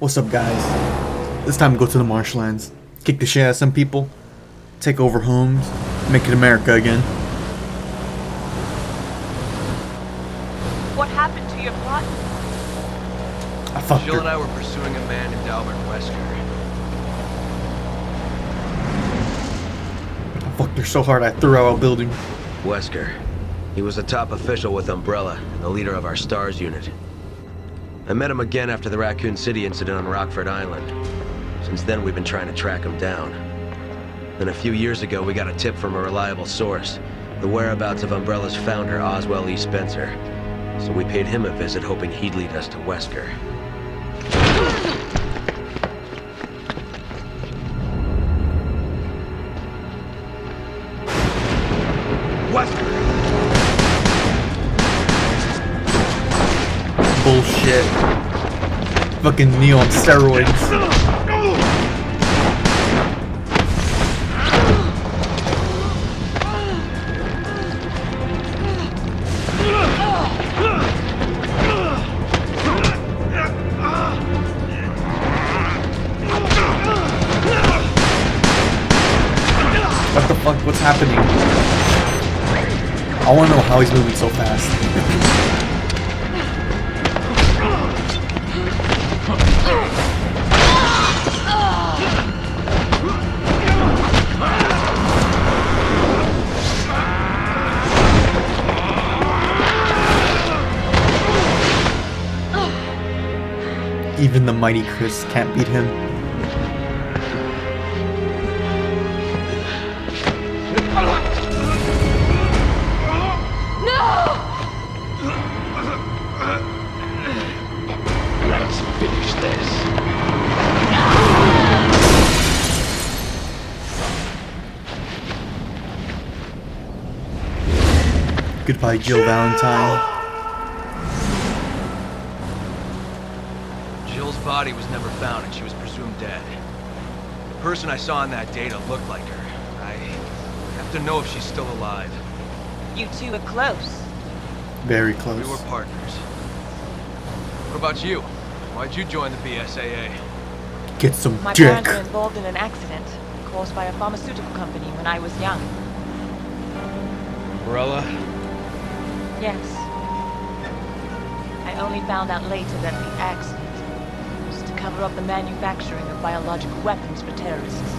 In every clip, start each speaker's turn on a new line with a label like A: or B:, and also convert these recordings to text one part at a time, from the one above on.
A: What's up, guys? It's time to go to the marshlands, kick the shit out of some people, take over homes, make it America again.
B: What happened to your plot?
A: I fucked
C: Jill and
A: her.
C: I were pursuing a man named Albert Wesker.
A: I fucked her so hard I threw out a building.
D: Wesker. He was a top official with Umbrella and the leader of our STARS unit. I met him again after the Raccoon City incident on Rockford Island. Since then, we've been trying to track him down. Then a few years ago, we got a tip from a reliable source, the whereabouts of Umbrella's founder, Oswell E. Spencer. So we paid him a visit, hoping he'd lead us to Wesker. Wesker!
A: Bullshit. Fucking Neo on steroids. What the fuck? What's happening? I wanna know how he's moving so fast. Even the mighty Chris can't beat him.
D: Let's finish this.
A: Goodbye, Jill Valentine.
C: Jill's body was never found and she was presumed dead. The person I saw in that data looked like her. I have to know if she's still alive.
B: You two were close.
A: Very
C: We
A: close.
C: were partners. What about you? Why'd you join the BSAA?
A: Get some
B: My
A: dick.
B: parents were involved in an accident caused by a pharmaceutical company when I was young.
C: Umbrella?
B: Yes. I only found out later that the accident was to cover up the manufacturing of biological weapons for terrorists.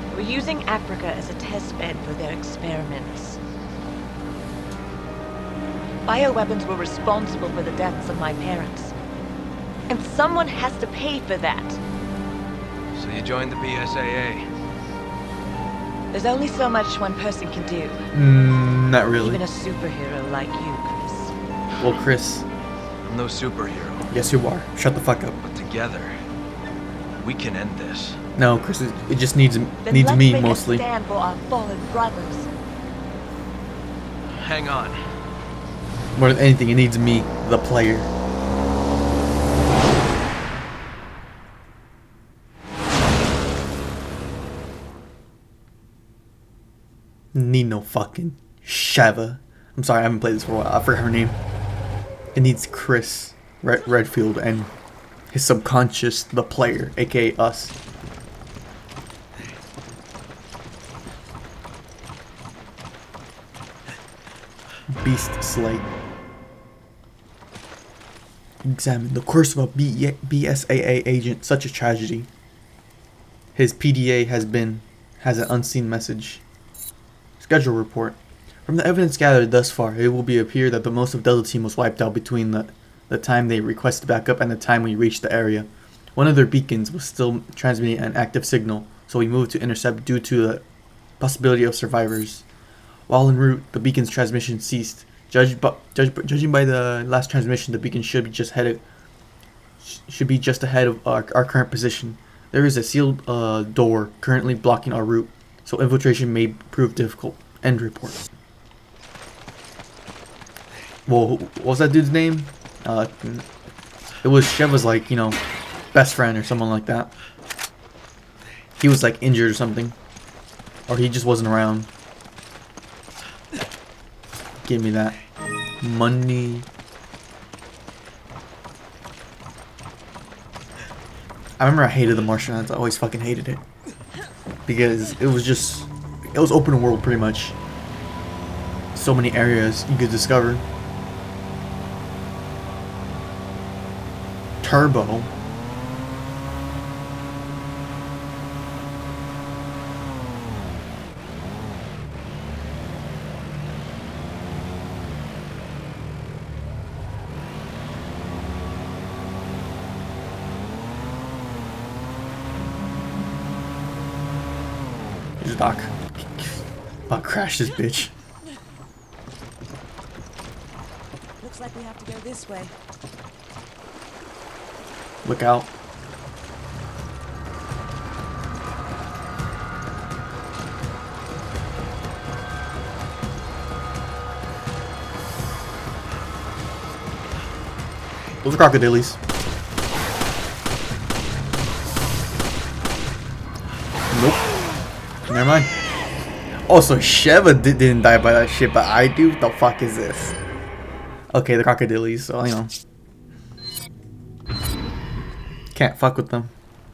B: They were using Africa as a test bed for their experiments. Bioweapons were responsible for the deaths of my parents. And someone has to pay for that.
C: So you joined the BSAA.
B: There's only so much one person can do.
A: Not really.
B: Even a superhero like you, Chris.
A: Well, Chris.
C: I'm no superhero,
A: Yes, you are. Shut the fuck up.
C: but together, we can end this.
A: No, Chris. It just needs
B: Then
A: needs
B: let's
A: me
B: make
A: mostly.
B: a stand for our fallen brothers.
C: Hang on.
A: More than anything, it needs me, the player. Need no fucking Sheva. I'm sorry, I haven't played this for a while. I forgot her name. It needs Chris Redfield and his subconscious, the player, aka us. Beast Slate. Examine the course of a BSAA agent. Such a tragedy. His PDA has an unseen message. Schedule report. From the evidence gathered thus far, it will appear that the most of Delta Team was wiped out between the time they requested backup and the time we reached the area. One of their beacons was still transmitting an active signal, so we moved to intercept due to the possibility of survivors. While en route, the beacon's transmission ceased. Judging by the last transmission, the beacon should be just ahead of our current position. There is a sealed door currently blocking our route, so infiltration may prove difficult. End report. Well, what was that dude's name? It was Sheva's, like, you know, best friend or someone like that. He was like injured or something, or he just wasn't around. Give me that money. I remember I hated the Martian. I always fucking hated it because it was open world pretty much. So many areas you could discover. Turbo. Here's Doc. About crash this bitch.
E: Looks like we have to go this way.
A: Look out. Those are crocodiles. Nope. Never mind. Also, Sheva didn't die by that shit, but I do? What the fuck is this? Okay, the crocodiles, so you know. Can't fuck with them,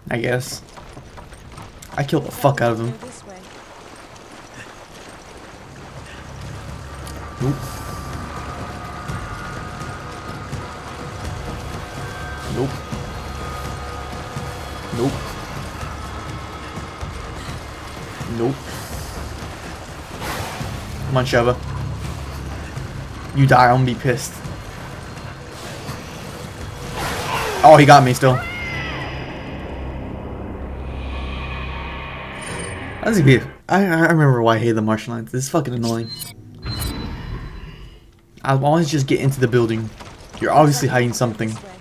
A: I guess. I killed the fuck out of them.
E: Go this way.
A: Nope. Nope. Nope. Nope. Come on, Sheva. You die, I'm gonna be pissed. Oh, he got me still. I remember why I hate the Martian lines. This is fucking annoying. I'll always just get into the building. You're obviously hiding something.
E: This way.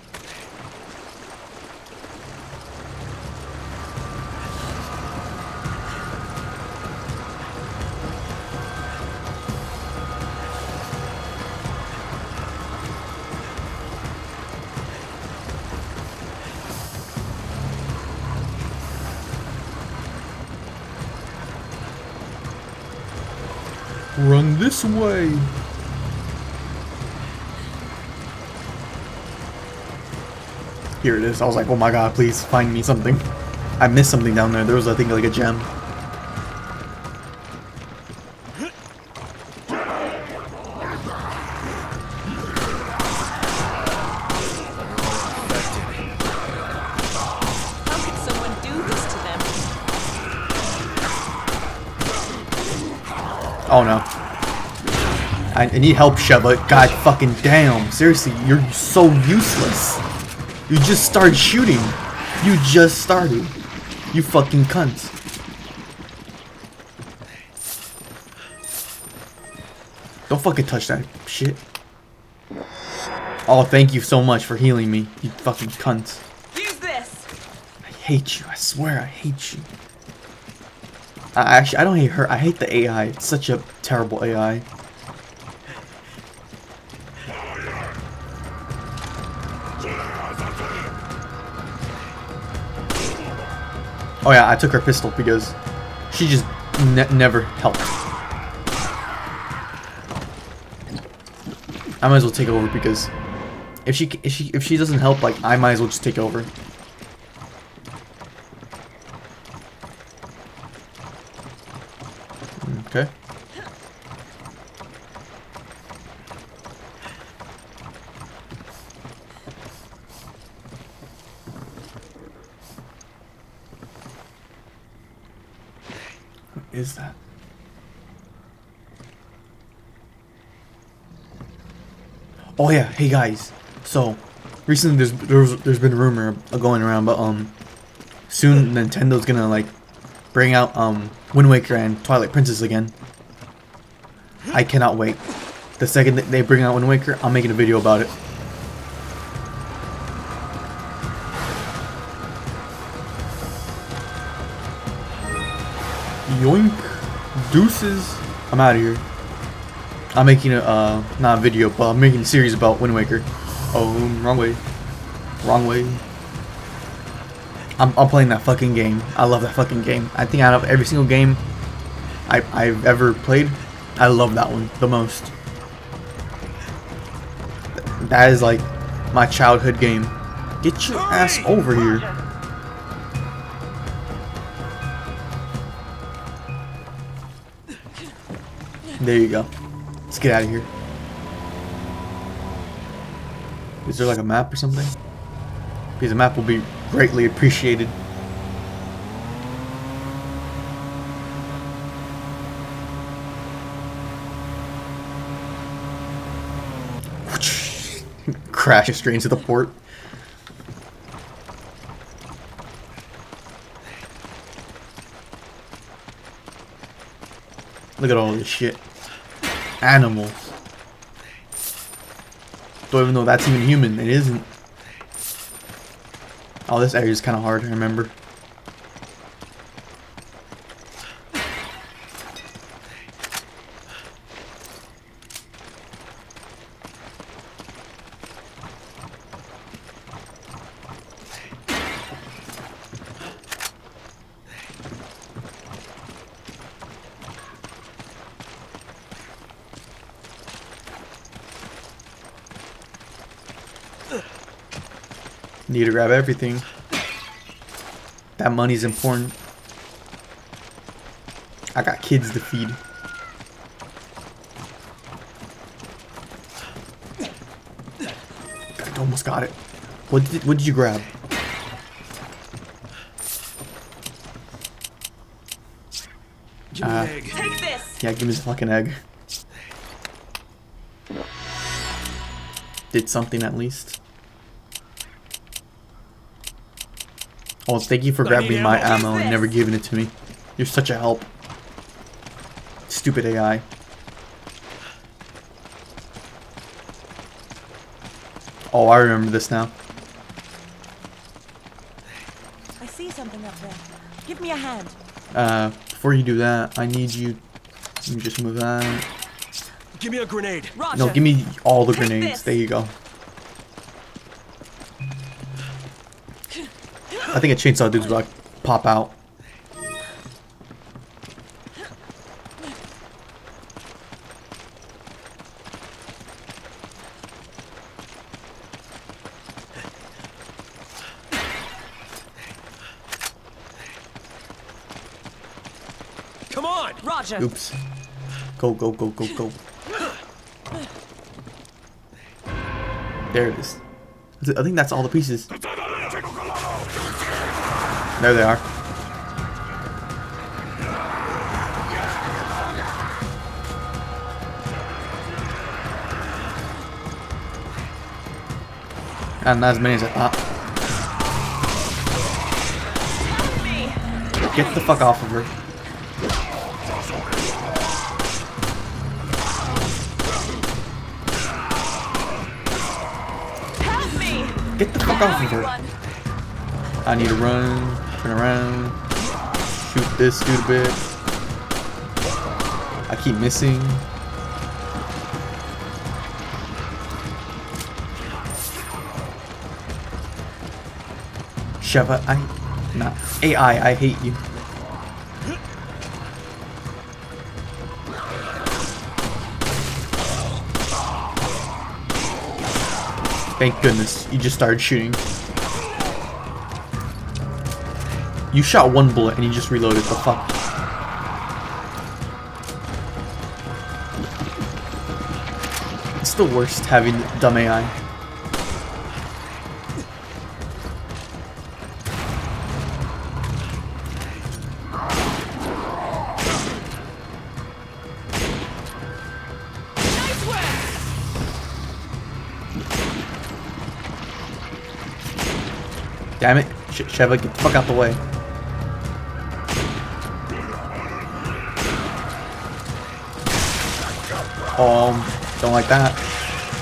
A: Run this way. Here it is. I was like, oh my god, please find me something. I missed something down there. There was, I think, like a gem.
E: How could someone do this to them?
A: Oh no. I need help, Sheva. God fucking damn. Seriously, you're so useless. You just started shooting. You just started. You fucking cunt. Don't fucking touch that shit. Oh, thank you so much for healing me, you fucking cunt.
E: Use this.
A: I hate you. I swear I hate you. Actually, I don't hate her. I hate the AI. It's such a terrible AI. Oh yeah, I took her pistol because she just never helped. I might as well take over because if she doesn't help, like I might as well just take over. Okay. What is that? Oh yeah, hey guys. So recently there's been a rumor going around, but soon Nintendo's gonna like bring out Wind Waker and Twilight Princess again. I cannot wait. The second that they bring out Wind Waker, I'm making a video about it. Yoink. Deuces. I'm out of here. I'm making a, not a video, but I'm making a series about Wind Waker. Oh, wrong way. Wrong way. I'm playing that fucking game. I love that fucking game. I think out of every single game I've ever played, I love that one the most. That is like my childhood game. Get your ass over here. There you go. Let's get out of here. Is there like a map or something? Because a map will be greatly appreciated. Crash straight into the port. Look at all this shit. Animals. Don't even know that's even human. It isn't. Oh, this area is kind of hard to remember. Need to grab everything. That money's important. I got kids to feed. I almost got it. What did you grab?
C: Give me an egg.
E: Take this.
A: Yeah, give me the fucking egg. Did something at least. Oh, thank you for grabbing my ammo and never giving it to me. You're such a help. Stupid AI. Oh, I remember this now.
E: I see something up there. Give me a hand.
A: Before you do that, I need you. Let me just move that.
C: Give me a grenade.
E: Roger.
A: No, give me all the
E: Take
A: grenades.
E: this.
A: There you go. I think a chainsaw dude's about to pop out.
C: Come on.
E: Roger.
A: Oops. Go, go, go, go, go. There it is. I think that's all the pieces. There they are. And not as many as I thought.
E: Help me.
A: Get the fuck off of her.
E: Help me.
A: Get the fuck off of her.
E: Run.
A: I need to run, turn around, shoot this dude a bit. I keep missing. Sheva, AI, I hate you. Thank goodness, you just started shooting. You shot one bullet and you just reloaded. The fuck? It's the worst having dumb AI.
E: Nice work.
A: Damn it. Sheva, get the fuck out the way. Don't like that.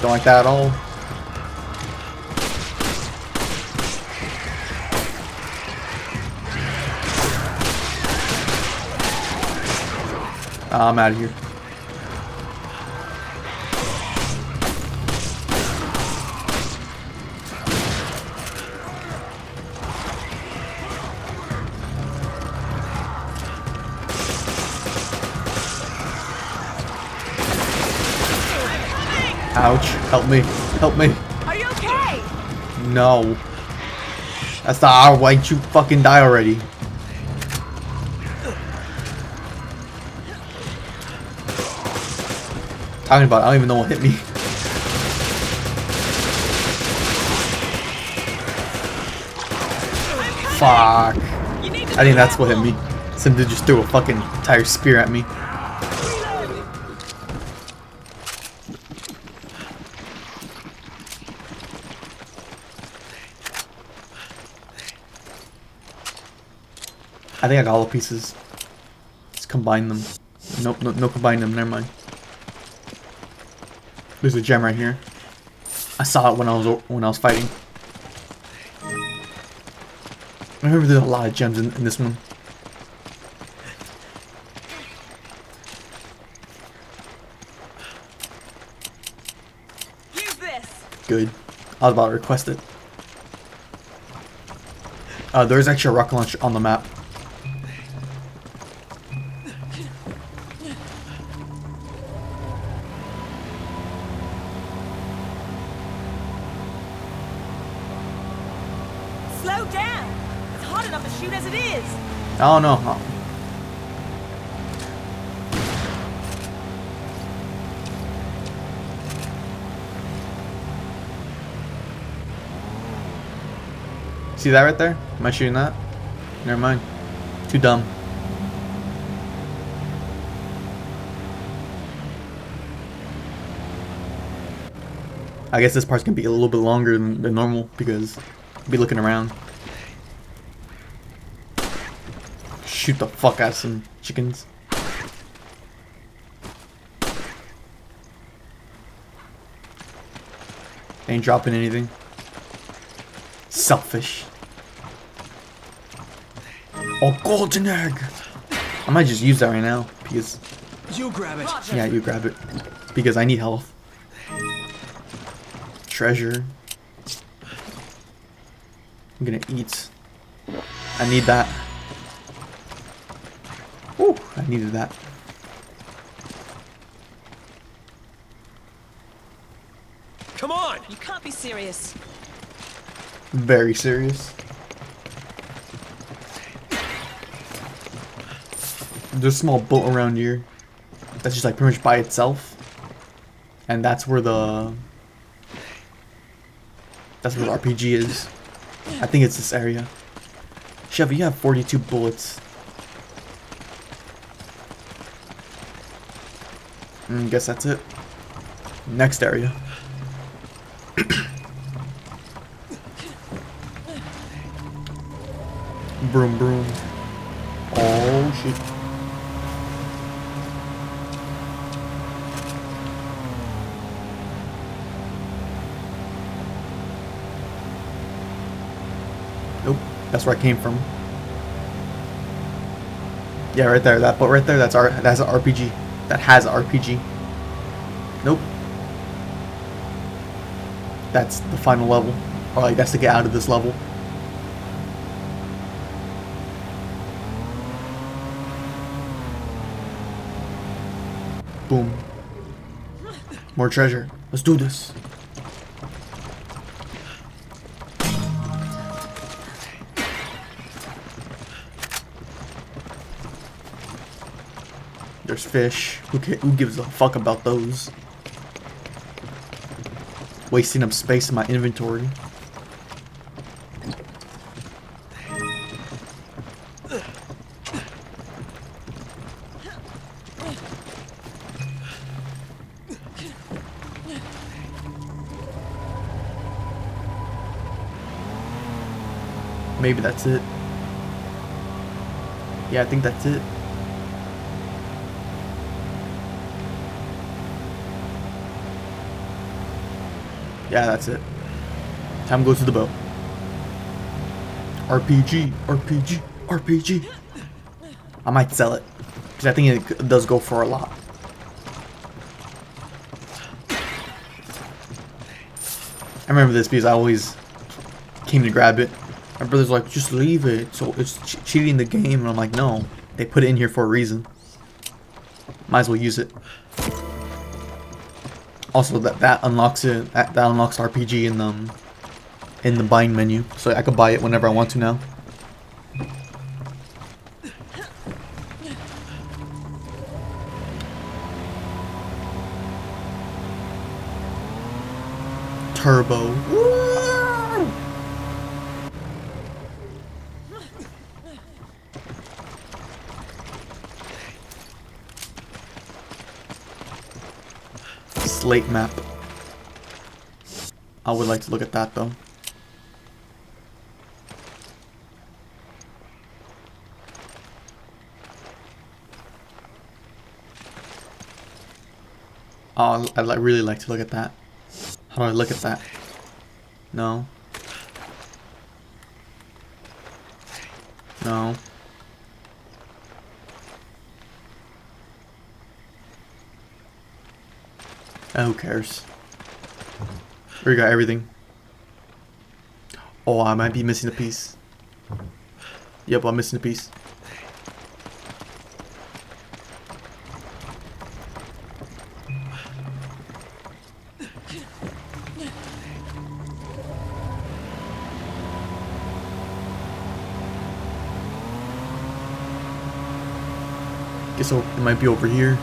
A: Don't like that at all. I'm out of here. Ouch. Help me. Help me.
E: Are you okay?
A: No. That's the hour. Why'd you fucking die already? Talking about, I don't even know what hit me. Fuck. I think that's what hit me. Some dude just threw a fucking entire spear at me. I think I got all the pieces. Let's combine them. Nope, no combine them, never mind. There's a gem right here. I saw it when I was fighting. I remember there's a lot of gems in this one.
E: Use this.
A: Good. I was about to request it. There's actually a rocket launcher on the map.
E: Slow down. It's hard enough to shoot as it is.
A: I don't know. See that right there? Am I shooting that? Never mind. Too dumb. I guess this part's gonna be a little bit longer than normal because I'll be looking around. Shoot the fuck out of some chickens. Ain't dropping anything. Selfish. Oh, golden egg! I might just use that right now because
C: You grab it.
A: yeah, you grab it because I need health. Treasure. I'm gonna eat. I need that. Ooh, I needed that.
C: Come on.
E: You can't be serious.
A: Very serious. There's a small boat around here that's just like pretty much by itself, and that's where the RPG is. I think it's this area. Chevy, you have 42 bullets. Guess that's it. Next area. Broom broom. Oh shit. Nope, that's where I came from. Yeah, right there. That boat right there. That's an RPG. That has an RPG. Nope. That's the final level, or like that's to get out of this level. Boom. More treasure. Let's do this. There's fish. Who gives a fuck about those? Wasting up space in my inventory. Maybe that's it. Yeah, I think that's it. Yeah, that's it. Time to go to the boat. RPG, RPG, RPG. I might sell it because I think it does go for a lot. I remember this because I always came to grab it. My brother's like, just leave it. So it's cheating the game, and I'm like, no, they put it in here for a reason. Might as well use it. Also, that unlocks it. That unlocks RPG in the buying menu, so I can buy it whenever I want to now. turbo. Woo! Slate map. I would like to look at that though. Oh, I'd really like to look at that. How do I look at that? No. No. Who cares? We got everything. Oh, I might be missing a piece. Yep, I'm missing a piece. Guess it might be over here.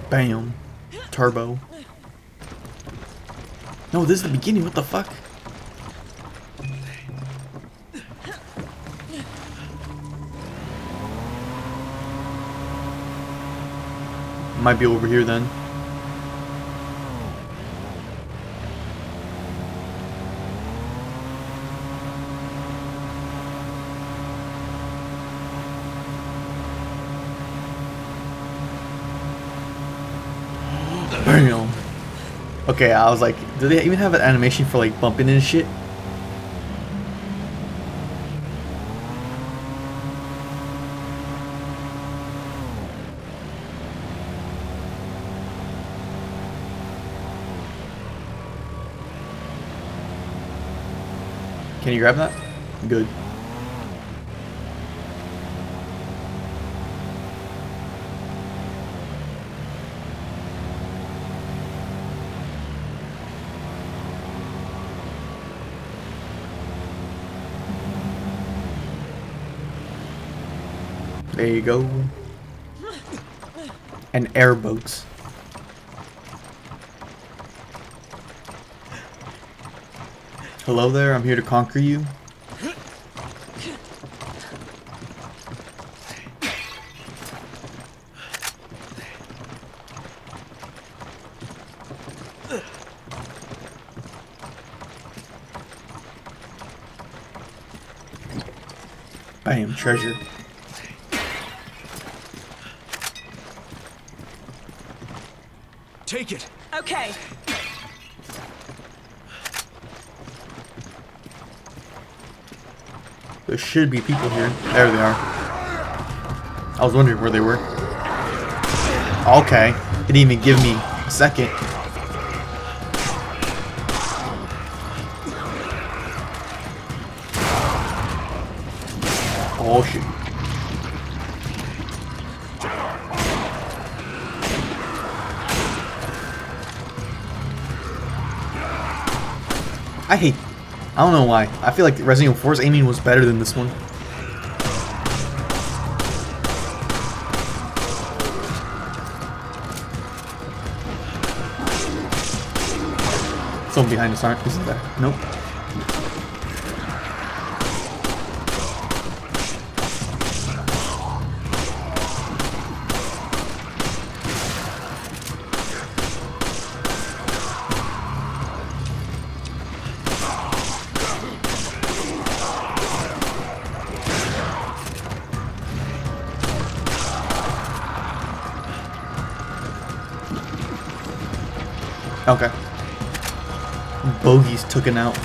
A: Bam. Turbo. No, this is the beginning. What the fuck? Might be over here then. Bam. Okay, I was like, do they even have an animation for like bumping and shit? Can you grab that? Good. There you go. And airboats. Hello there, I'm here to conquer you. Bam, treasure.
C: Take it.
E: Okay.
A: There should be people here. There they are. I was wondering where they were. Okay. It didn't even give me a second. Oh shit. I don't know why. I feel like Resident Evil 4's aiming was better than this one. Someone behind us, aren't? Isn't there? Nope. Okay. Bogey's taken out.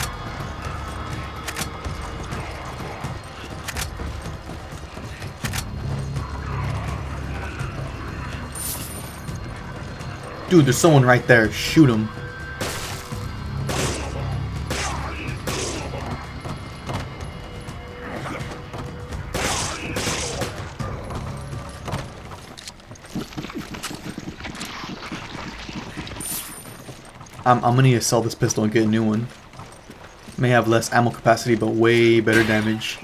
A: Dude, there's someone right there. Shoot him. I'm gonna need to sell this pistol and get a new one. May have less ammo capacity, but way better damage.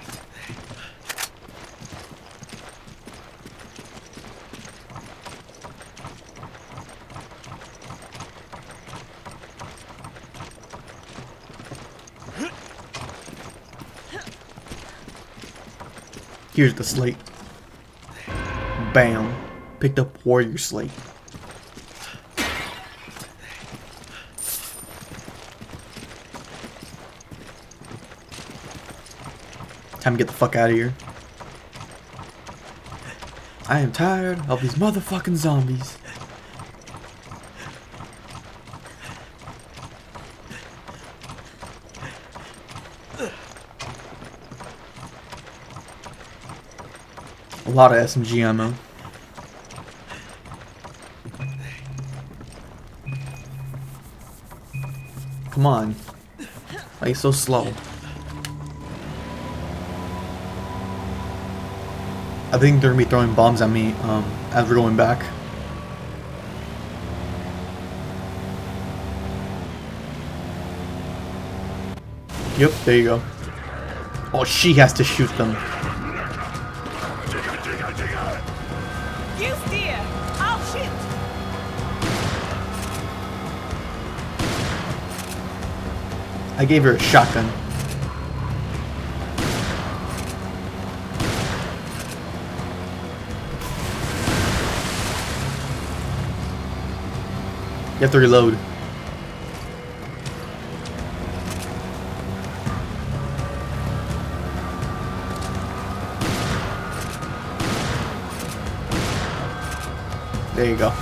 A: Here's the slate. Bam. Picked up warrior slate. Time to get the fuck out of here. I am tired of these motherfucking zombies. A lot of SMG ammo. Come on. Why are you so slow? I think they're gonna be throwing bombs at me as we're going back. Yep, there you go. Oh, she has to shoot them.
E: You steer. I'll shoot.
A: I gave her a shotgun. You have to reload. There you go.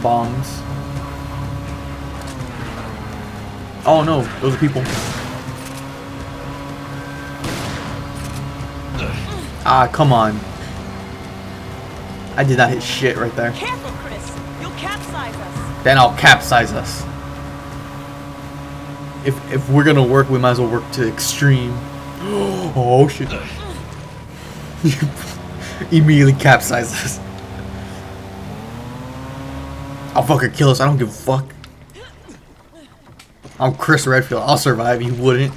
A: Bombs. Oh no, those are people. Ah, come on. I did not hit shit right there.
E: Careful, Chris. You'll capsize us.
A: Then I'll capsize us. If we're gonna work, we might as well work to extreme. Oh shit. Immediately capsize us. I'll fucking kill us, I don't give a fuck. I'm Chris Redfield, I'll survive, you wouldn't.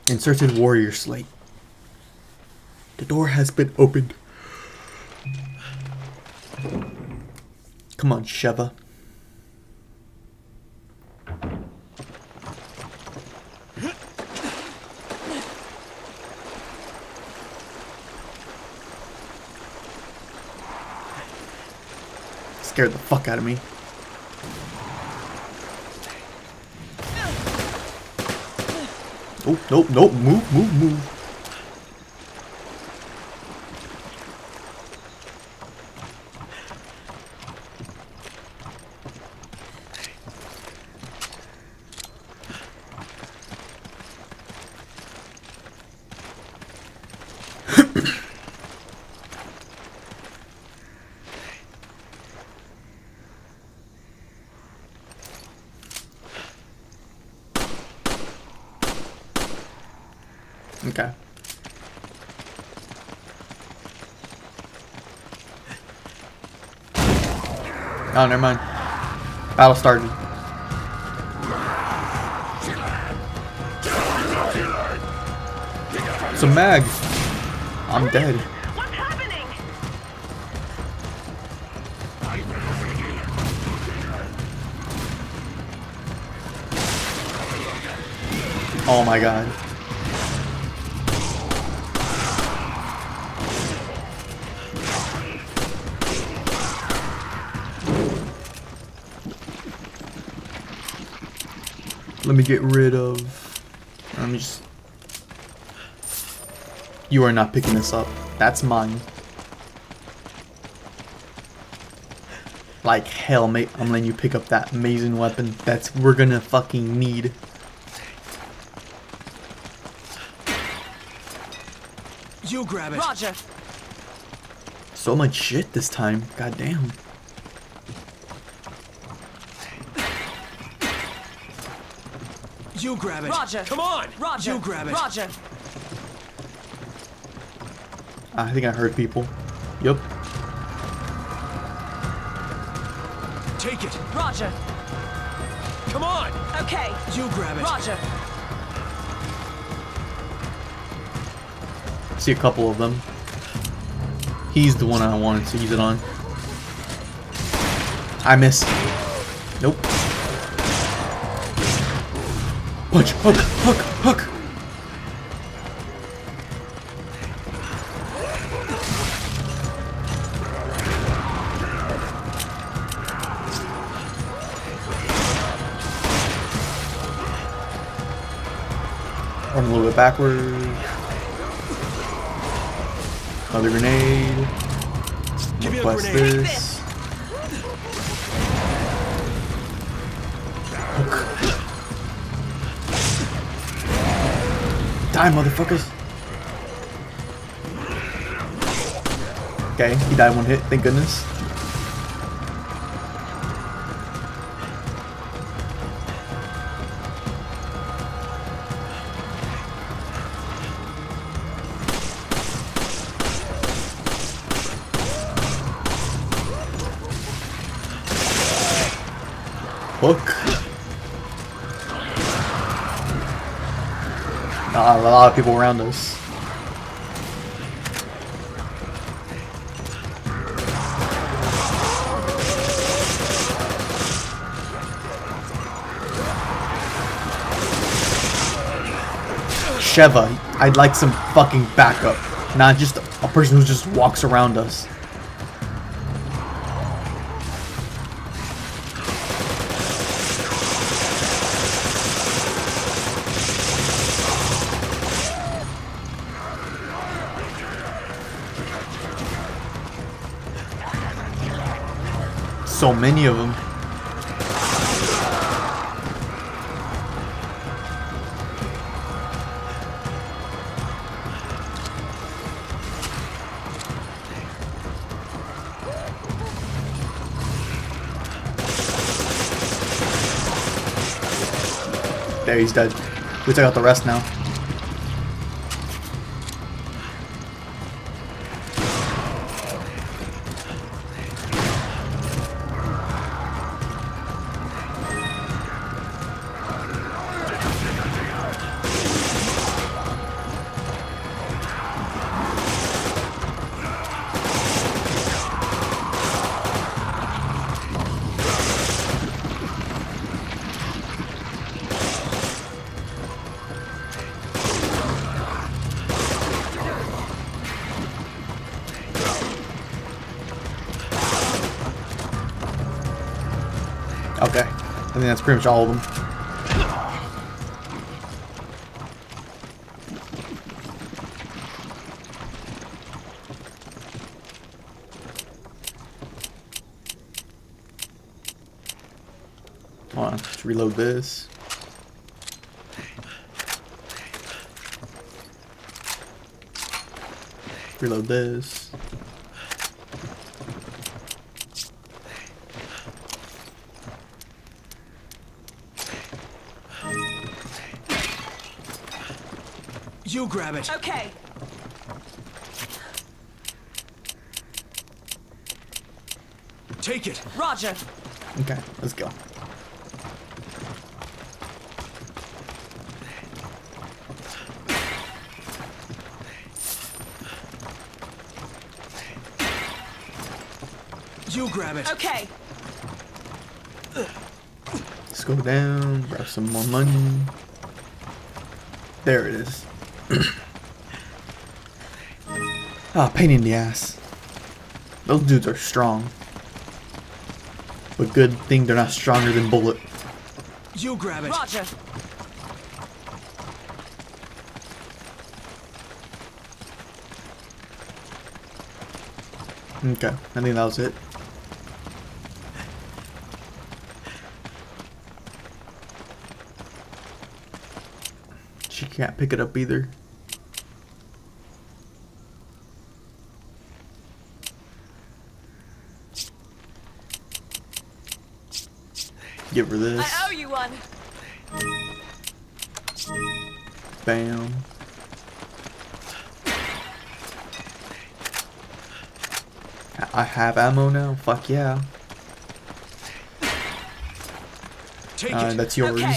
A: Inserted warrior slate. The door has been opened. Come on, Sheva. Scared the fuck out of me. Oh, nope, nope, move. Okay. Oh, never mind. Battle started. Some mags. I'm dead.
B: What's happening?
A: Oh my god. Let me get rid of... Let me just... You are not picking this up. That's mine. Like hell, mate. I'm letting you pick up that amazing weapon. We're gonna fucking need.
C: You grab it.
E: Roger.
A: So much shit this time. God damn.
C: You grab it.
E: Roger.
C: Come on.
E: Roger.
C: You grab it.
E: Roger.
A: I think I heard people. Yup.
C: Take it.
E: Roger.
C: Come on.
E: Okay.
C: You grab it.
E: Roger.
A: See a couple of them. He's the one I wanted to use it on. I miss. Nope. Punch. Hook. Hook. Hook. Run a little bit backward. Another grenade.
F: Give me a
A: Request
F: grenade.
A: this. Hook. Die, motherfuckers. Okay, he died one hit, thank goodness. Hook. A lot of people around us. Sheva, I'd like some fucking backup, not just a person who just walks around us. So many of them. There, he's dead. We took out the rest now. Okay, I think that's pretty much all of them. Hold on, let's reload this. Reload this.
F: You grab it.
E: Okay.
F: Take it.
E: Roger.
A: Okay, let's go.
F: You grab it.
E: Okay.
A: Let's go down, grab some more money. There it is. Ah, pain in the ass. Those dudes are strong. But good thing they're not stronger than Bullet.
F: You grab it.
E: Roger.
A: Okay, I think that was it. She can't pick it up either. Give her this.
E: I owe you one.
A: Bam. I have ammo now. Fuck yeah.
F: Take it.
A: That's yours.
E: Okay.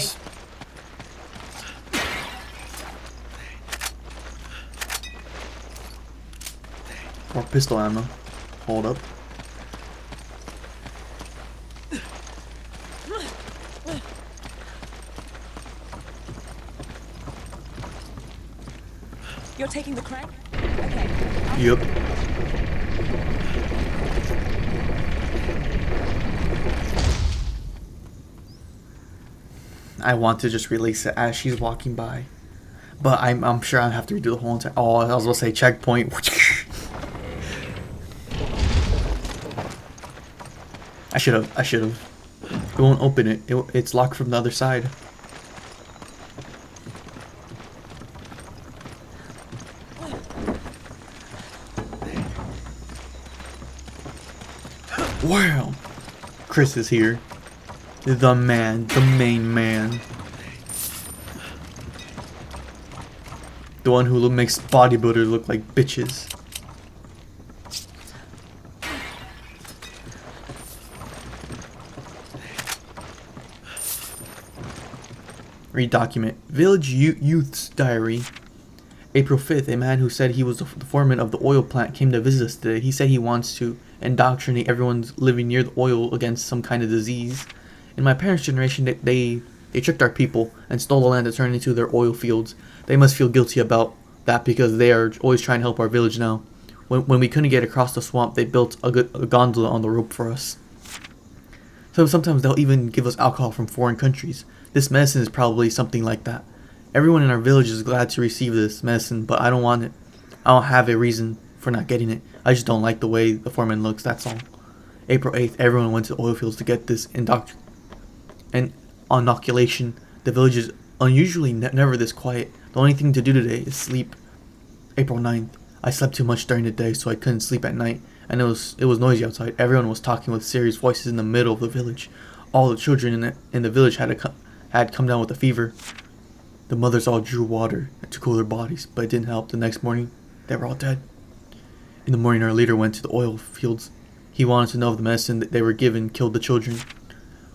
A: More pistol ammo. Hold up.
E: You're taking the crank? Okay.
A: Yep. I want to just release it as she's walking by, but I'm sure I'll have to redo the whole entire. Oh, I was gonna say checkpoint. I should have. It won't open it. It's locked from the other side. Wow. Chris is here. The man, the main man. The one who makes bodybuilders look like bitches. Read document. Village Youth's Diary. April 5th, a man who said he was the foreman of the oil plant came to visit us today. He said he wants to indoctrinate everyone living near the oil against some kind of disease. In my parents' generation, they tricked our people and stole the land to turn into their oil fields. They must feel guilty about that because they are always trying to help our village now. When we couldn't get across the swamp, they built a gondola on the rope for us. So sometimes they'll even give us alcohol from foreign countries. This medicine is probably something like that. Everyone in our village is glad to receive this medicine, but I don't want it. I don't have a reason for not getting it. I just don't like the way the foreman looks, that's all. April 8th, everyone went to the oil fields to get this inoculation. The village is unusually never this quiet. The only thing to do today is sleep. April 9th, I slept too much during the day, so I couldn't sleep at night, and it was noisy outside. Everyone was talking with serious voices in the middle of the village. All the children in the village had come down with a fever. The mothers all drew water to cool their bodies, but it didn't help. The next morning, they were all dead. In the morning, our leader went to the oil fields. He wanted to know if the medicine that they were given killed the children.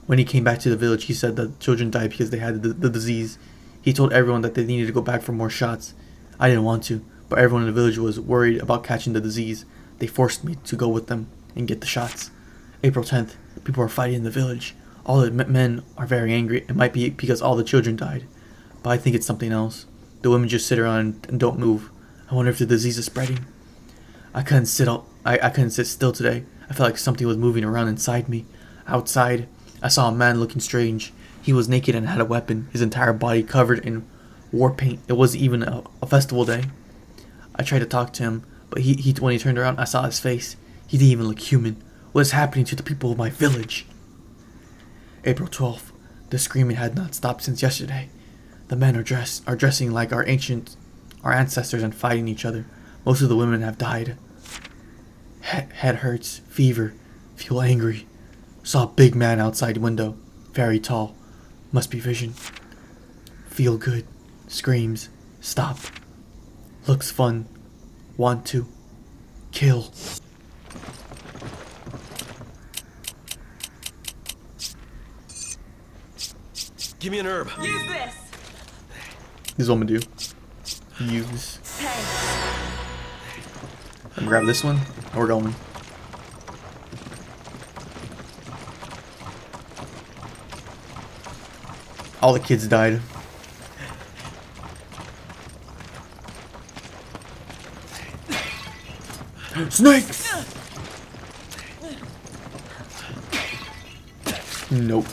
A: When he came back to the village, he said that the children died because they had the disease. He told everyone that they needed to go back for more shots. I didn't want to, but everyone in the village was worried about catching the disease. They forced me to go with them and get the shots. April 10th, people are fighting in the village. All the men are very angry. It might be because all the children died, but I think it's something else. The women just sit around and don't move. I wonder if the disease is spreading. I couldn't sit still today. I felt like something was moving around inside me. Outside, I saw a man looking strange. He was naked and had a weapon, his entire body covered in war paint. It wasn't even a festival day. I tried to talk to him, but he when he turned around, I saw his face. He didn't even look human. What is happening to the people of my village? April 12th. The screaming had not stopped since yesterday. The men are dressing like our ancestors and fighting each other. Most of the women have died. Head hurts, fever, feel angry. Saw a big man outside window, very tall. Must be vision. Feel good. Screams. Stop. Looks fun. Want to. Kill.
F: Give me an herb.
E: Use this!
A: This is what I'm gonna do. Use.
E: Hey.
A: And grab this one, and we're going. All the kids died. Snake! Nope.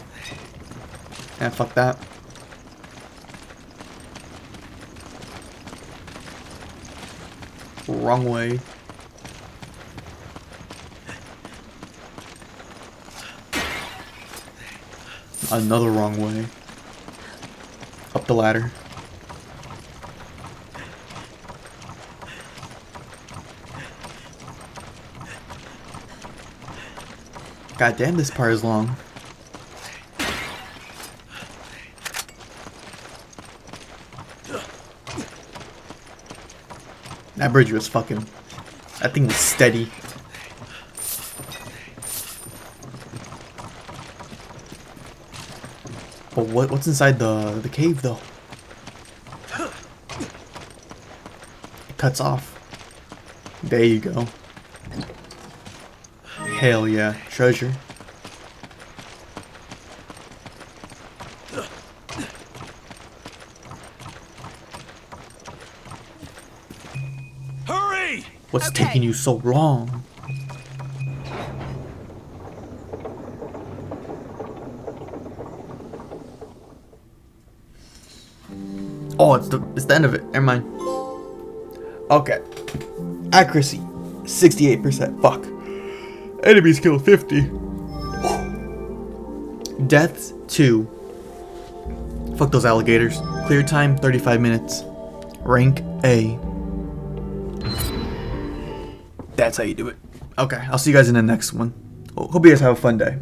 A: And fuck that. Wrong way. Another wrong way. Up the ladder. God damn, this part is long. That bridge was fucking... That thing was steady. But what's inside the cave though? It cuts off. There you go. Hell yeah, treasure. What's
E: Okay.
A: taking you so long? Oh, it's the end of it. Never mind. Okay. Accuracy, 68%. Fuck. Enemies killed 50. Deaths, 2. Fuck those alligators. Clear time, 35 minutes. Rank A. That's how you do it. Okay, I'll see you guys in the next one. Hope you guys have a fun day.